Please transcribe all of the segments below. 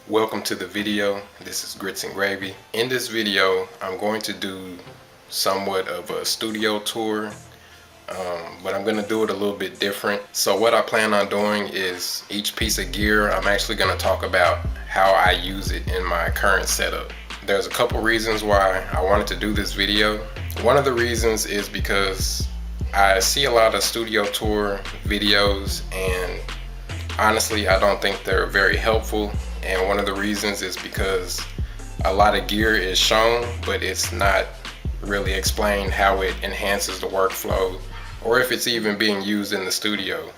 Welcome to the video. This is Grits and Gravy. In this video, I'm going to do somewhat of a studio tour, but I'm going to do it a little bit different. So what I plan on doing is each piece of gear, I'm actually going to talk about how I use it in my current setup. There's a couple reasons why I wanted to do this video. One of the reasons is because I see a lot of studio tour videos and honestly, I don't think they're very helpful. And one of the reasons is because a lot of gear is shown, but it's not really explained how it enhances the workflow or if it's even being used in the studio.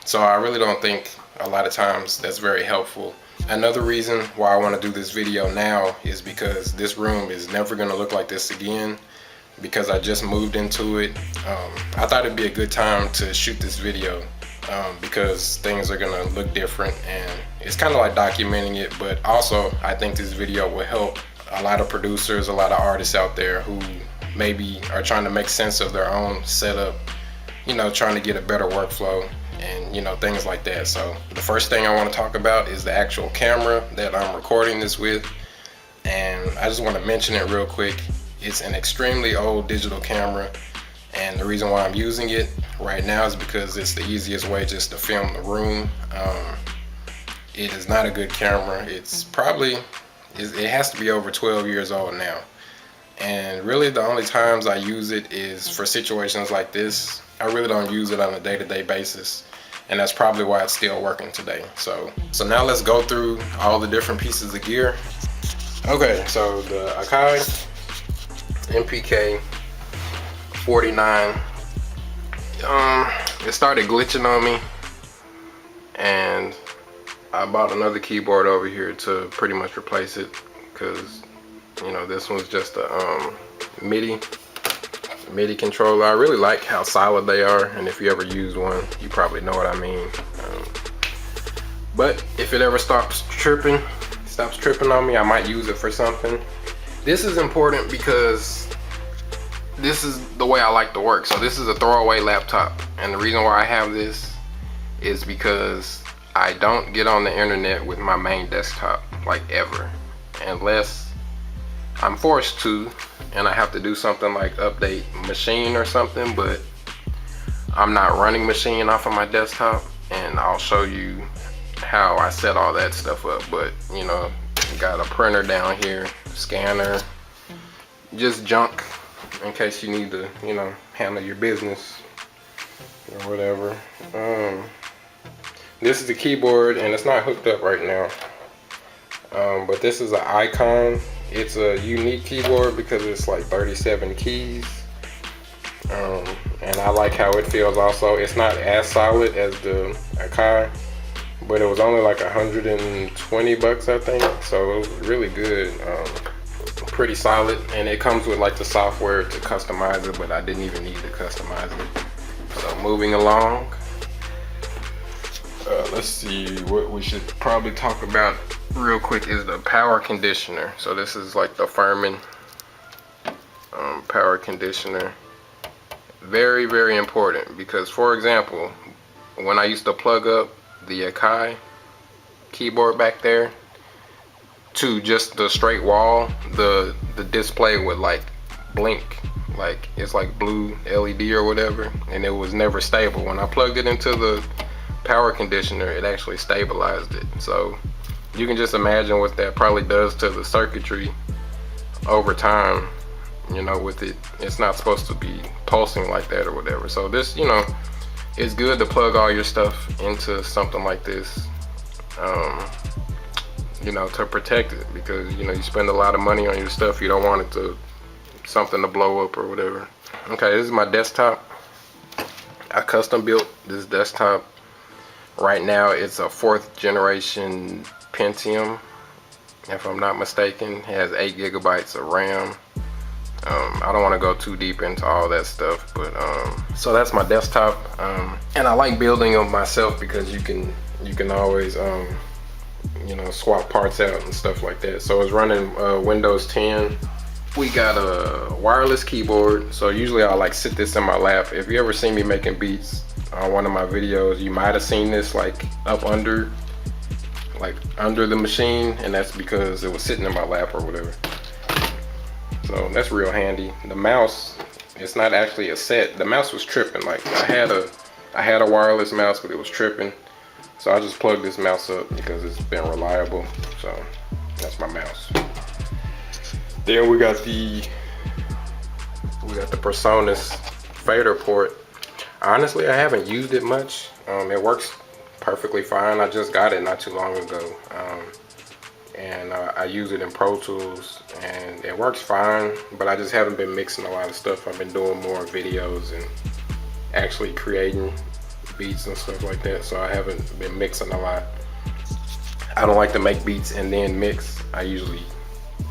So I really don't think a lot of times that's very helpful. Another reason why I want to do this video now is because this room is never going to look like this again, because I just moved into it. I thought it'd be a good time to shoot this video because things are gonna look different, and it's kind of like documenting it, but also I think this video will help a lot of producers, a lot of artists out there who maybe are trying to make sense of their own setup, you know, trying to get a better workflow and, you know, things like that. So the first thing I want to talk about is the actual camera that I'm recording this with, and I just want to mention it real quick. It's an extremely old digital camera, and the reason why I'm using it right now is because it's the easiest way just to film the room. It is not a good camera. It's probably, it has to be over 12 years old now. And really the only times I use it is for situations like this. I really don't use it on a day-to-day basis, and that's probably why it's still working today. So now let's go through all the different pieces of gear. Okay, so the Akai MK3 it started glitching on me, and I bought another keyboard over here to pretty much replace it, because you know this one's just a MIDI controller. I really like how solid they are, and if you ever use one, you probably know what I mean. But if it ever stops tripping on me, I might use it for something. This is important because this is the way I like to work. So this is a throwaway laptop, and the reason why I have this is because I don't get on the internet with my main desktop, like, ever, unless I'm forced to and I have to do something like update Maschine or something. But I'm not running Maschine off of my desktop, and I'll show you how I set all that stuff up. But you know, got a printer down here, scanner, just junk in case you need to, you know, handle your business or whatever. This is the keyboard, and it's not hooked up right now, but this is an Icon. It's a unique keyboard because it's like 37 keys, and I like how it feels also. It's not as solid as the Akai, but it was only like 120 bucks, I think, so it was really good. Pretty solid, and it comes with like the software to customize it, but I didn't even need to customize it. So moving along, let's see, what we should probably talk about real quick is the power conditioner. So this is like the Furman power conditioner. Very, very important, because for example, when I used to plug up the Akai keyboard back there to just the straight wall, the display would like blink, like it's like blue LED or whatever, and it was never stable. When I plugged it into the power conditioner, it actually stabilized it. So you can just imagine what that probably does to the circuitry over time, you know, with it. It's not supposed to be pulsing like that or whatever. So this, you know, it's good to plug all your stuff into something like this, you know, to protect it, because you know, you spend a lot of money on your stuff, you don't want it to, something to blow up or whatever. Okay, this is my desktop. I custom built this desktop. Right now it's a 4th generation Pentium, if I'm not mistaken. It has 8 gigabytes of RAM. I don't want to go too deep into all that stuff, but so that's my desktop, and I like building them myself because you can always you know, swap parts out and stuff like that. So it's running Windows 10. We got a wireless keyboard, so usually I'll like sit this in my lap. If you ever seen me making beats on one of my videos, you might have seen this like up under like under the machine, and that's because it was sitting in my lap or whatever. So that's real handy. The mouse, it's not actually a set. The mouse was tripping. Like I had a wireless mouse, but it was tripping. So I just plugged this mouse up because it's been reliable. So that's my mouse. Then we got the Presonus Faderport. Honestly, I haven't used it much. It works perfectly fine. I just got it not too long ago. And I use it in Pro Tools and it works fine, but I just haven't been mixing a lot of stuff. I've been doing more videos and actually creating beats and stuff like that, so I haven't been mixing a lot. I don't like to make beats and then mix. I usually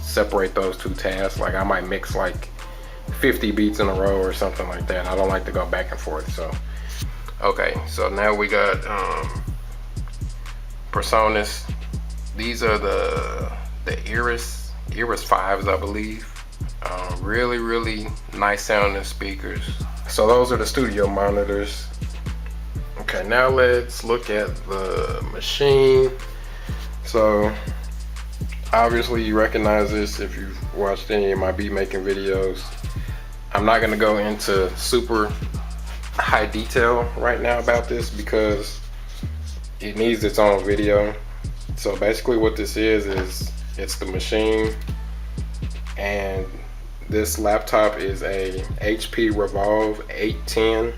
separate those two tasks. Like I might mix like 50 beats in a row or something like that. I don't like to go back and forth. So okay, so now we got Presonus. These are the Eris 5s, I believe. Really nice sounding speakers. So those are the studio monitors. Okay, now let's look at the machine. So obviously you recognize this if you've watched any of my beat making videos. I'm not gonna go into super high detail right now about this because it needs its own video. So basically what this is it's the machine, and this laptop is a HP Revolve 810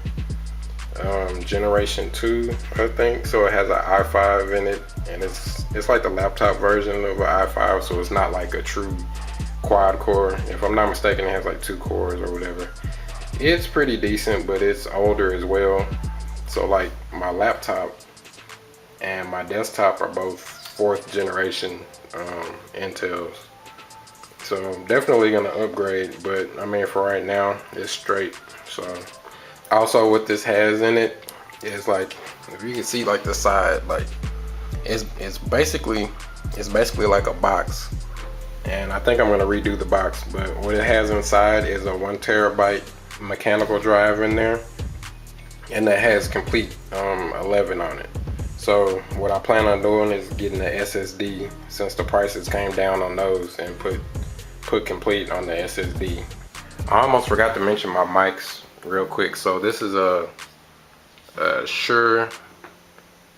generation 2, I think. So it has an i5 in it, and it's like the laptop version of an i5, so it's not like a true quad core. If I'm not mistaken, it has like 2 cores or whatever. It's pretty decent, but it's older as well. So like my laptop and my desktop are both 4th generation Intels. So I'm definitely gonna upgrade, but I mean for right now it's straight. So also what this has in it is, like, if you can see like the side, like it's basically like a box, and I think I'm gonna redo the box. But what it has inside is a 1 terabyte mechanical drive in there, and that has Komplete 11 on it. So what I plan on doing is getting the SSD, since the prices came down on those, and put Komplete on the SSD. I almost forgot to mention my mics real quick. So this is a Shure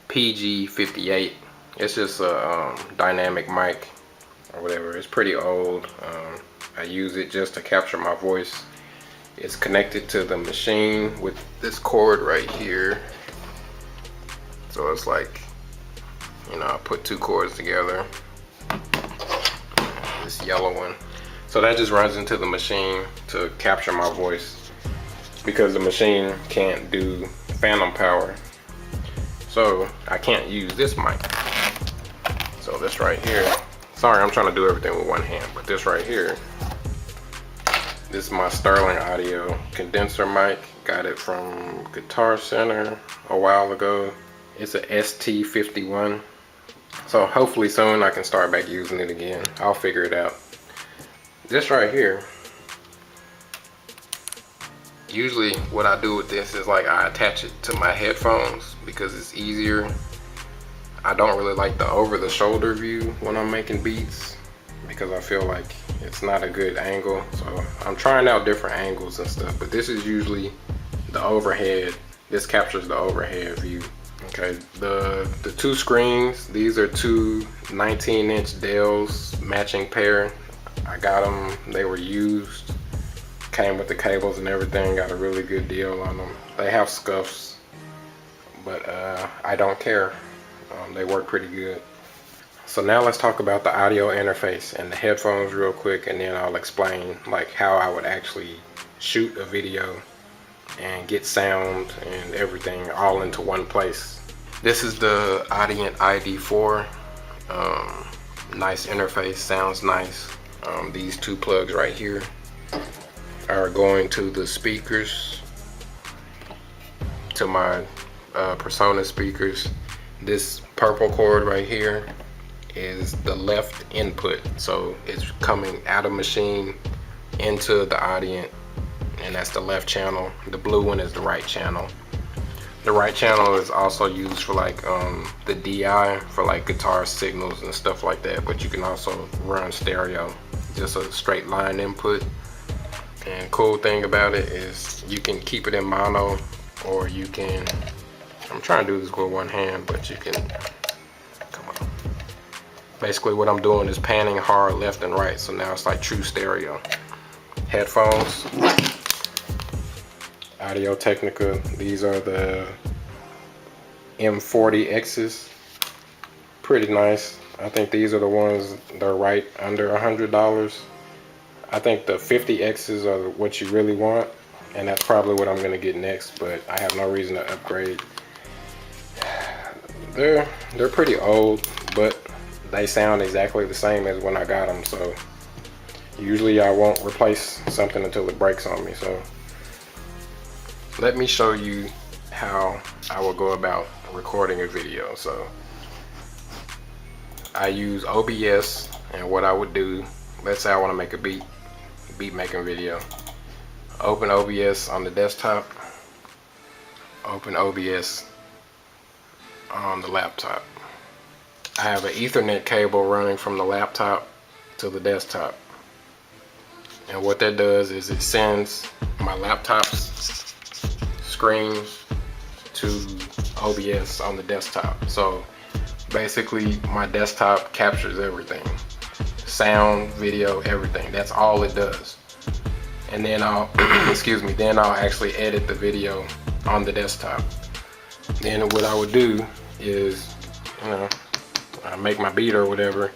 PG58. It's just a dynamic mic or whatever. It's pretty old. I use it just to capture my voice. It's connected to the machine with this cord right here. So it's like, you know, I put 2 cords together, this yellow one. So that just runs into the machine to capture my voice, because the machine can't do phantom power. So I can't use this mic. So this right here, sorry, I'm trying to do everything with one hand, but this right here, this is my Sterling Audio condenser mic. Got it from Guitar Center a while ago. It's a ST51. So hopefully soon I can start back using it again. I'll figure it out. This right here, usually what I do with this is like I attach it to my headphones because it's easier. I don't really like the over the shoulder view when I'm making beats because I feel like it's not a good angle. So I'm trying out different angles and stuff, but this is usually the overhead. This captures the overhead view. Okay, the 2 screens, these are 2 19-inch Dells matching pair. I got them, they were used, came with the cables and everything, got a really good deal on them. They have scuffs, but I don't care. They work pretty good. So now let's talk about the audio interface and the headphones real quick, and then I'll explain like how I would actually shoot a video and get sound and everything all into one place. This is the Audient ID4. Nice interface, sounds nice. These 2 plugs right here are going to the speakers, to my Presonus speakers. This purple cord right here is the left input, so it's coming out of machine into the Audient, and that's the left channel. The blue one is the right channel. The right channel is also used for like the DI for like guitar signals and stuff like that, but you can also run stereo, just a straight line input. And cool thing about it is you can keep it in mono, or you can, I'm trying to do this with one hand, but you can, come on. Basically what I'm doing is panning hard left and right, so now it's like true stereo. Headphones, Audio Technica. These are the M40X's. Pretty nice. I think these are the ones that are right under $100. I think the 50X's are what you really want, and that's probably what I'm gonna get next, but I have no reason to upgrade. They're pretty old, but they sound exactly the same as when I got them, so usually I won't replace something until it breaks on me. So let me show you how I will go about recording a video. So I use OBS, and what I would do, let's say I want to make a beat making video. Open OBS on the desktop, open OBS on the laptop. I have an Ethernet cable running from the laptop to the desktop, and what that does is it sends my laptop's screen to OBS on the desktop. So basically my desktop captures everything, sound, video, everything. That's all it does. And then I'll excuse me, then I'll actually edit the video on the desktop. Then what I would do is, you know, I make my beat or whatever.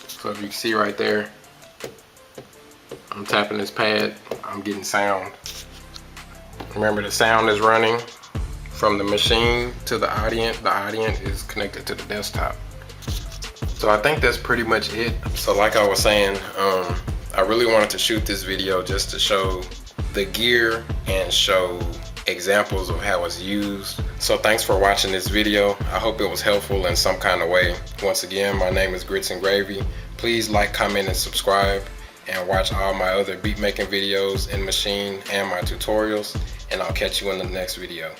So if you can see right there, I'm tapping this pad, I'm getting sound. Remember, the sound is running from the machine to the Audient. The Audient is connected to the desktop. So I think that's pretty much it. So like I was saying, I really wanted to shoot this video just to show the gear and show examples of how it's used. So thanks for watching this video. I hope it was helpful in some kind of way. Once again, my name is Grits and Gravy. Please like, comment, and subscribe, and watch all my other beat making videos in Maschine and my tutorials, and I'll catch you in the next video.